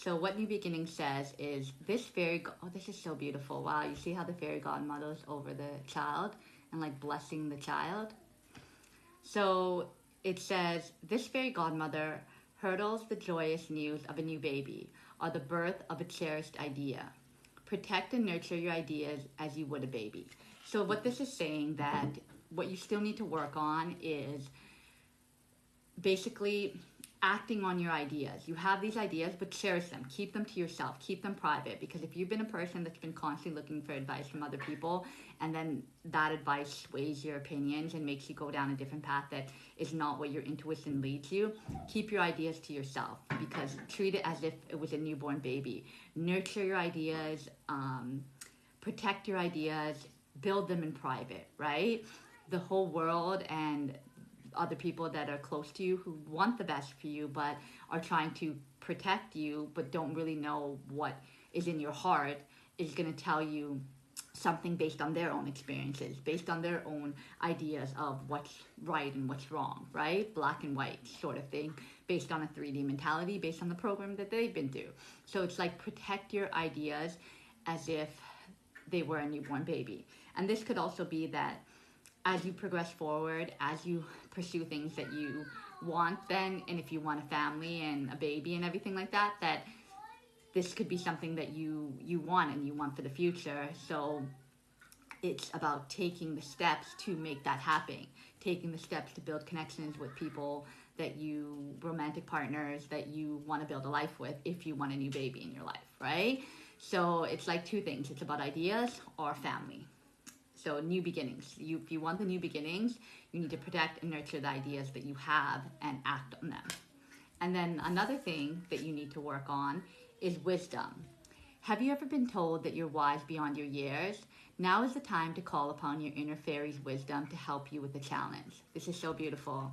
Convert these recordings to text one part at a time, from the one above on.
So what New Beginning says is oh, this is so beautiful. Wow, you see how the fairy godmother's over the child and like blessing the child? So it says, this fairy godmother hurdles the joyous news of a new baby or the birth of a cherished idea. Protect and nurture your ideas as you would a baby. So what this is saying that what you still need to work on is basically acting on your ideas. You have these ideas, but cherish them. Keep them to yourself. Keep them private. Because if you've been a person that's been constantly looking for advice from other people, and then that advice sways your opinions and makes you go down a different path that is not what your intuition leads you, keep your ideas to yourself. Because treat it as if it was a newborn baby. Nurture your ideas. Protect your ideas. Build them in private, right? The whole world and other people that are close to you who want the best for you but are trying to protect you but don't really know what is in your heart is going to tell you something based on their own experiences, based on their own ideas of what's right and what's wrong, right? Black and white sort of thing, based on a 3D mentality, based on the program that they've been through. So it's like protect your ideas as if they were a newborn baby. And this could also be that as you progress forward, as you pursue things that you want then, and if you want a family and a baby and everything like that, that this could be something that you want and you want for the future. So it's about taking the steps to make that happen, taking the steps to build connections with people that you, romantic partners that you want to build a life with if you want a new baby in your life, right? So it's like two things. It's about ideas or family. So new beginnings. If you want the new beginnings, you need to protect and nurture the ideas that you have and act on them. And then another thing that you need to work on is wisdom. Have you ever been told that you're wise beyond your years? Now is the time to call upon your inner fairy's wisdom to help you with the challenge. This is so beautiful.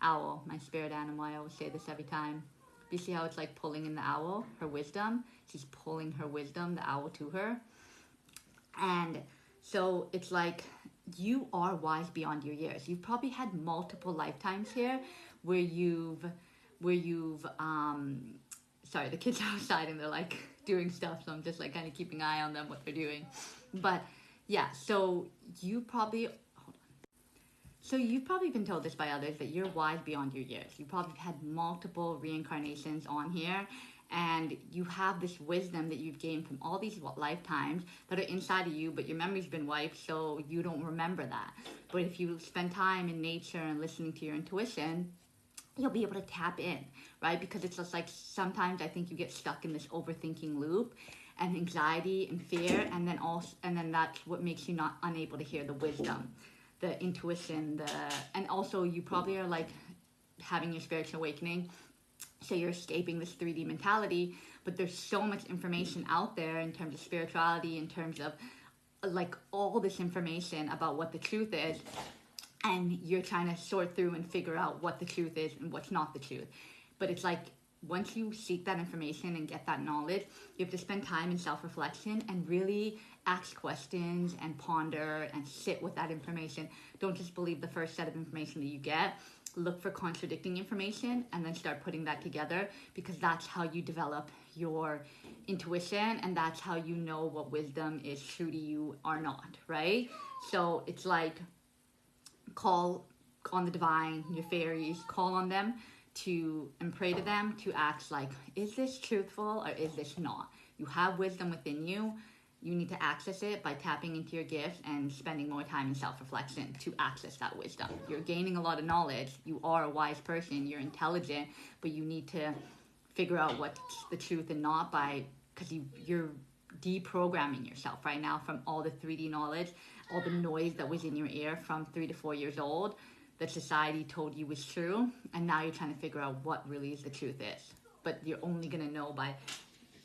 Owl, my spirit animal, I always say this every time. You see how it's like pulling in the owl, her wisdom? She's pulling her wisdom, the owl, to her. And so it's like you are wise beyond your years. You've probably had multiple lifetimes here where you've sorry, the kids are outside and they're like doing stuff, so I'm just like kind of keeping an eye on them, what they're doing. But yeah, so you've probably been told this by others that you're wise beyond your years. You probably had multiple reincarnations on here, and you have this wisdom that you've gained from all these lifetimes that are inside of you, but your memory's been wiped, so you don't remember that. But if you spend time in nature and listening to your intuition, you'll be able to tap in, right? Because it's just like sometimes I think you get stuck in this overthinking loop and anxiety and fear, and then that's what makes you not unable to hear the wisdom, the intuition, and also you probably are like having your spiritual awakening. So you're escaping this 3D mentality, but there's so much information out there in terms of spirituality, in terms of like all this information about what the truth is, and you're trying to sort through and figure out what the truth is and what's not the truth. But it's like once you seek that information and get that knowledge, you have to spend time in self-reflection and really ask questions and ponder and sit with that information. Don't just believe the first set of information that you get. Look for contradicting information and then start putting that together, because that's how you develop your intuition, and that's how you know what wisdom is true to you or not, right? So it's like call on the divine, your fairies, call on them to and pray to them to ask like, is this truthful or is this not? You have wisdom within you. You need to access it by tapping into your gifts and spending more time in self-reflection to access that wisdom. You're gaining a lot of knowledge. You are a wise person. You're intelligent, but you need to figure out what's the truth and not because you're deprogramming yourself right now from all the 3D knowledge, all the noise that was in your ear from 3 to 4 years old that society told you was true, and now you're trying to figure out what really is the truth is. But you're only going to know by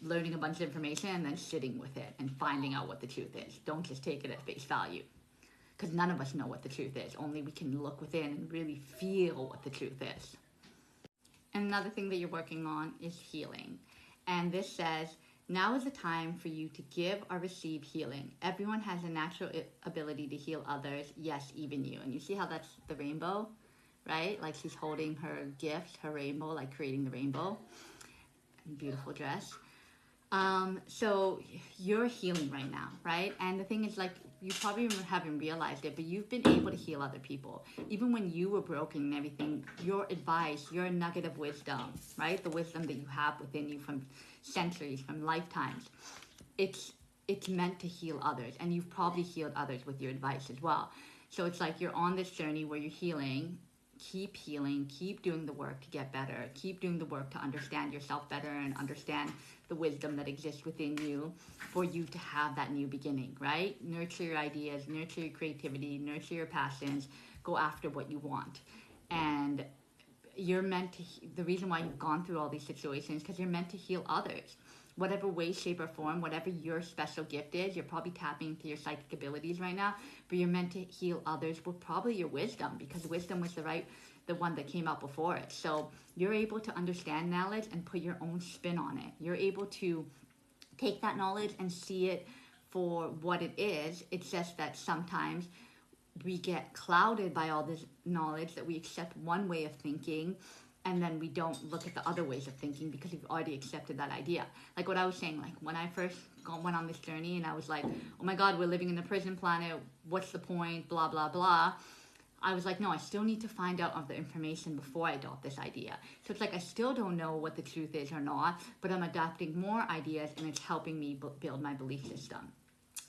learning a bunch of information and then sitting with it and finding out what the truth is. Don't just take it at face value, because none of us know what the truth is. Only we can look within and really feel what the truth is. And another thing that you're working on is healing. And this says, now is the time for you to give or receive healing. Everyone has a natural ability to heal others, yes, even you. And you see how that's the rainbow, right? Like she's holding her gift, her rainbow, like creating the rainbow. Beautiful dress. So you're healing right now, right? And the thing is, like, you probably haven't realized it, but you've been able to heal other people. Even when you were broken and everything, your advice, your nugget of wisdom, right? The wisdom that you have within you from centuries, from lifetimes, it's it's meant to heal others, and you've probably healed others with your advice as well. So it's like you're on this journey where you're healing, keep doing the work to get better, keep doing the work to understand yourself better and understand the wisdom that exists within you for you to have that new beginning, right? Nurture your ideas, nurture your creativity, nurture your passions, go after what you want. And you're meant to, the reason why you've gone through all these situations, because you're meant to heal others. Whatever way, shape, or form, whatever your special gift is, you're probably tapping into your psychic abilities right now, but you're meant to heal others with probably your wisdom, because wisdom was the one that came out before it. So you're able to understand knowledge and put your own spin on it. You're able to take that knowledge and see it for what it is. It's just that sometimes we get clouded by all this knowledge that we accept one way of thinking, and then we don't look at the other ways of thinking because we've already accepted that idea. Like what I was saying, like when I first went on this journey and I was like, oh my God, we're living in the prison planet, what's the point, blah blah blah, I was like, no, I still need to find out of the information before I adopt this idea. So it's like I still don't know what the truth is or not, but I'm adopting more ideas and it's helping me build my belief system.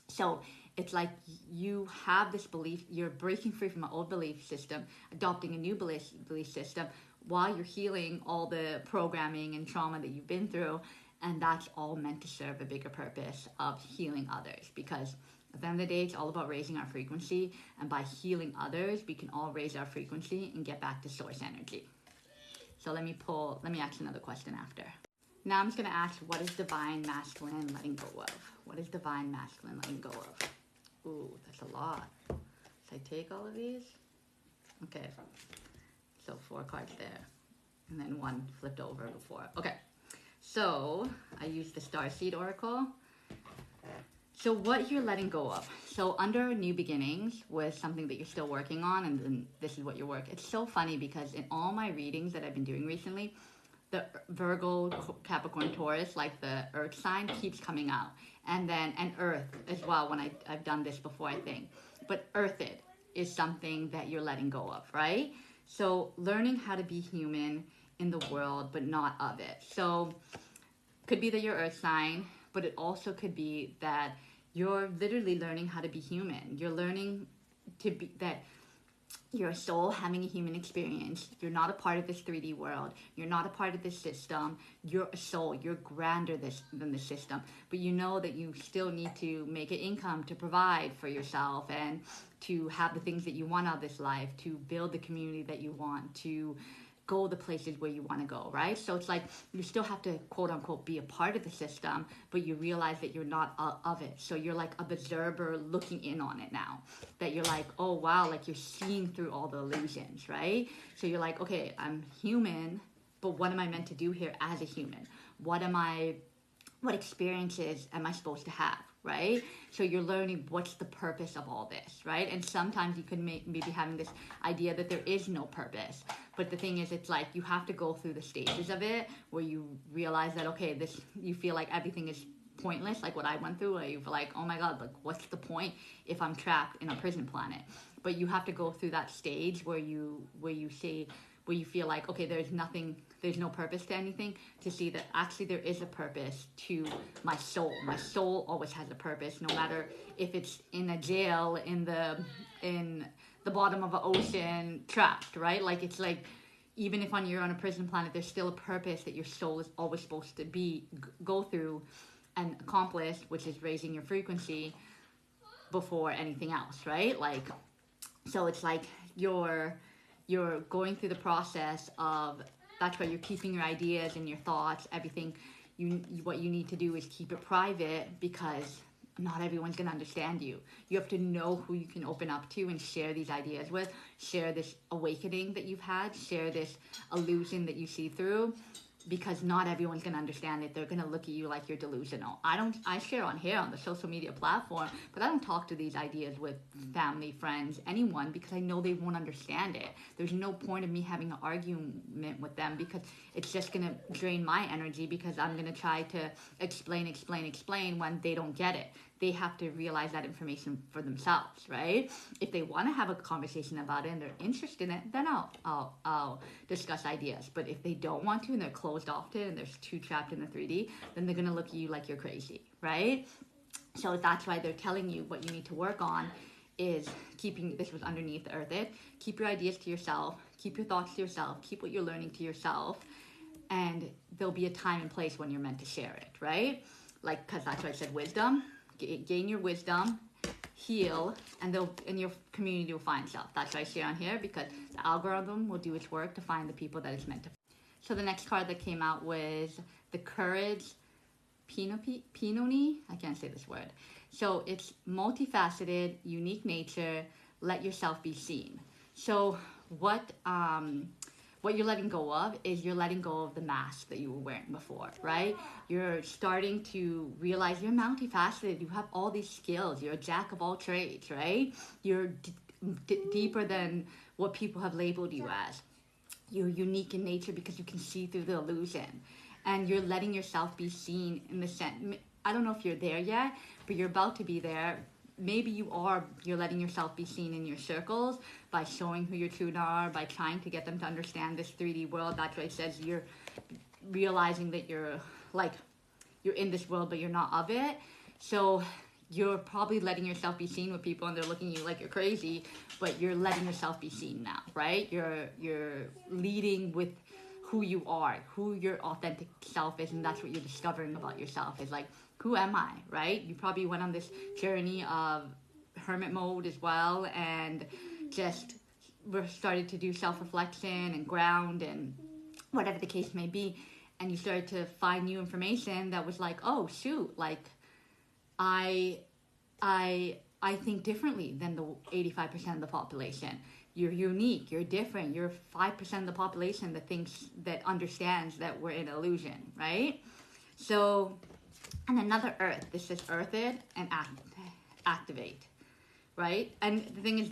So it's like you have this belief, you're breaking free from an old belief system, adopting a new belief system while you're healing all the programming and trauma that you've been through. And that's all meant to serve a bigger purpose of healing others, because at the end of the day, it's all about raising our frequency. And by healing others, we can all raise our frequency and get back to source energy. So let me ask another question after. Now I'm just going to ask, what is divine masculine letting go of? What is divine masculine letting go of? Ooh, that's a lot. Should I take all of these? Okay. So 4 cards there. And then 1 flipped over before. Okay. So I used the Starseed Oracle. So what you're letting go of. So under New Beginnings was something that you're still working on, and then this is what your work. It's so funny because in all my readings that I've been doing recently, the Virgo, Capricorn, Taurus, like the earth sign, keeps coming out. And earth as well, when I've done this before, I think. But earthed is something that you're letting go of, right? So learning how to be human in the world, but not of it. So could be that you're earth sign, but it also could be that you're literally learning how to be human. You're learning to be that you're a soul having a human experience. You're not a part of this 3D world. You're not a part of this system. You're a soul. You're grander than the system. But you know that you still need to make an income to provide for yourself and to have the things that you want out of this life, to build the community that you want, to go the places where you want to go, right? So it's like you still have to, quote unquote, be a part of the system, but you realize that you're not of it. So you're like an observer looking in on it now. That you're like, oh wow, like you're seeing through all the illusions, right? So you're like, okay, I'm human, but what am I meant to do here as a human? What experiences am I supposed to have, right? So you're learning what's the purpose of all this, right? And sometimes you could maybe having this idea that there is no purpose. But the thing is, it's like you have to go through the stages of it where you realize that, okay, you feel like everything is pointless, like what I went through, where you're like, oh my God, like what's the point if I'm trapped in a prison planet? But you have to go through that stage where you feel like, okay, there's no purpose to anything, to see that actually there is a purpose to my soul. My soul always has a purpose, no matter if it's in a jail, in the bottom of an ocean, trapped, right? Like it's like, even if you're on a prison planet, there's still a purpose that your soul is always supposed to go through and accomplish, which is raising your frequency before anything else, right? Like, so it's like you're going through the process of, that's why you're keeping your ideas and your thoughts, everything. What you need to do is keep it private, because not everyone's going to understand you. You have to know who you can open up to and share these ideas with, share this awakening that you've had, share this illusion that you see through, because not everyone's going to understand it. They're going to look at you like you're delusional. I share on here on the social media platform, but I don't talk to these ideas with family, friends, anyone, because I know they won't understand it. There's no point of me having an argument with them, because it's just going to drain my energy, because I'm going to try to explain when they don't get it. They have to realize that information for themselves, right? If they want to have a conversation about it and they're interested in it, then I'll discuss ideas. But if they don't want to and they're closed off to it and they're too trapped in the 3D, then they're going to look at you like you're crazy, right? So that's why they're telling you what you need to work on is keeping, this was underneath the earth it, keep your ideas to yourself, keep your thoughts to yourself, keep what you're learning to yourself, and there'll be a time and place when you're meant to share it, right? Like, because that's why I said wisdom. Gain your wisdom, heal, and your community will find stuff. That's why I share on here, because the algorithm will do its work to find the people that it's meant to. So the next card that came out was the Courage Pinoni. I can't say this word. So it's multifaceted, unique nature. Let yourself be seen. So what you're letting go of is you're letting go of the mask that you were wearing before, right? You're starting to realize you're multifaceted. You have all these skills. You're a jack of all trades, right? You're deeper than what people have labeled you as. You're unique in nature because you can see through the illusion. And you're letting yourself be seen in the sense, I don't know if you're there yet, but you're about to be there. Maybe you're letting yourself be seen in your circles by showing who your true are, by trying to get them to understand this 3D world. That's why it says you're realizing that you're in this world, but you're not of it. So you're probably letting yourself be seen with people and they're looking at you like you're crazy, but you're letting yourself be seen now, right? You're leading with who you are, who your authentic self is, and that's what you're discovering about yourself is like, who am I, right? You probably went on this journey of hermit mode as well, and just started to do self-reflection and ground and whatever the case may be, and you started to find new information that was like, oh shoot, like I think differently than the 85% of the population. You're unique, you're different, you're 5% of the population that understands that we're in illusion, right? So, and another earth, this says earth it and activate, right? And the thing is,